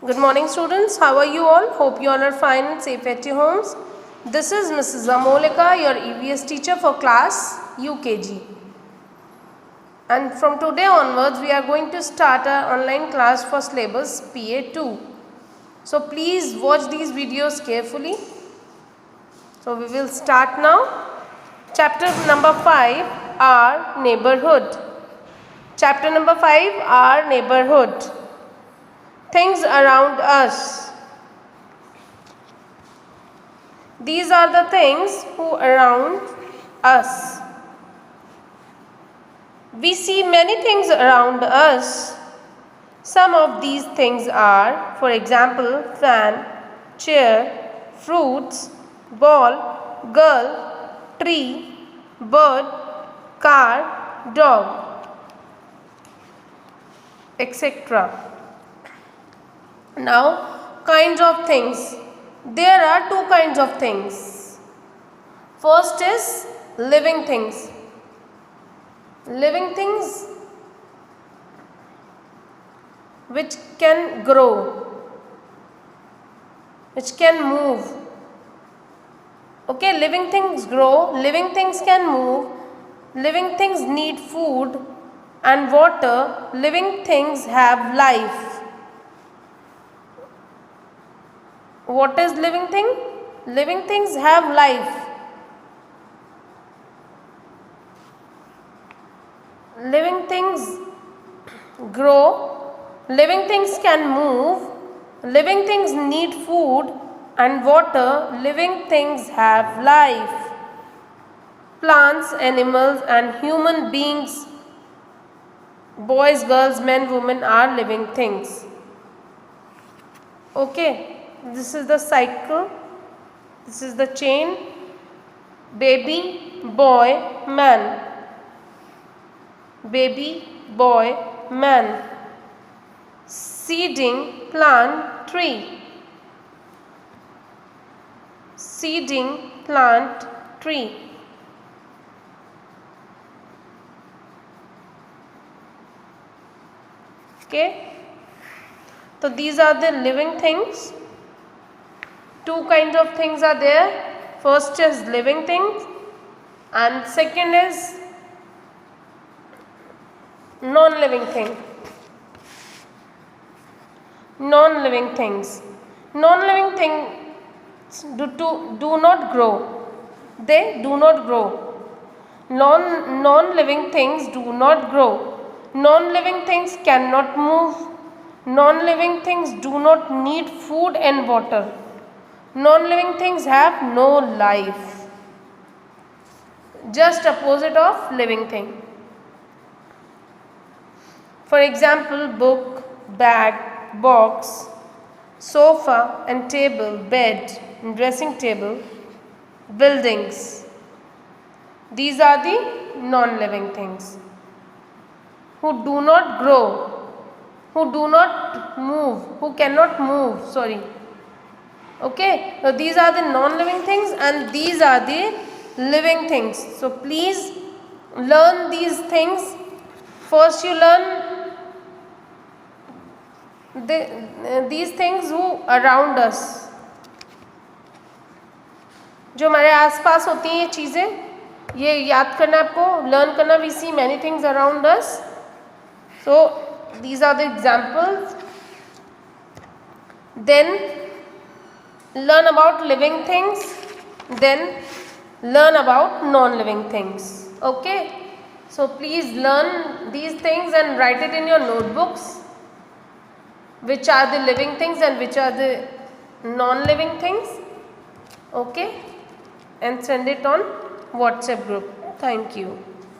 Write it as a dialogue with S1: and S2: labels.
S1: Good morning students, how are you all? Hope you all are fine and safe at your homes. This is Mrs. Amolika, your EVS teacher for class UKG. And from today onwards, we are going to start our online class for syllabus PA2. So please watch these videos carefully. So we will start now. Chapter number 5, our neighborhood. Chapter number 5, our neighborhood. Things around us. These are the things who around us. We see many things around us. Some of these things are, for example, fan, chair, fruits, ball, girl, tree, bird, car, dog, etc. Now, kinds of things. There are two kinds of things. First is living things. Living things which can grow, which can move. Okay, living things grow, living things can move, living things need food and water, living things have life. What is living thing? Living things have life. Living things grow, living things can move, living things need food and water, living things have life. Plants, animals and human beings, boys, girls, men, women are living things. Okay. This is the cycle, this is the chain, baby, boy, man, baby, boy, man, seeding, plant, tree, seeding, plant, tree. Okay, so these are the living things. Two kinds of things are there. First is living things and second is non-living thing. Non-living things. Non-living things do not grow. They do not grow. Non-living things do not grow. Non-living things cannot move. Non-living things do not need food and water. Non-living things have no life. Just opposite of living thing. For example, book, bag, box, sofa and table, bed, and dressing table, buildings. These are the non-living things who do not grow, who do not move, who cannot move, Okay, so these are the non-living things and these are the living things. So please learn these things. First you learn these things who around us. जो हमारे आसपास होती हैं ये चीज़ें, ये याद करना आपको, learn करना. We see many things around us. So these are the examples. Then learn about living things, then learn about non-living things. Okay, so please learn these things and write it in your notebooks, which are the living things and which are the non-living things. Okay, and send it on WhatsApp group. Thank you.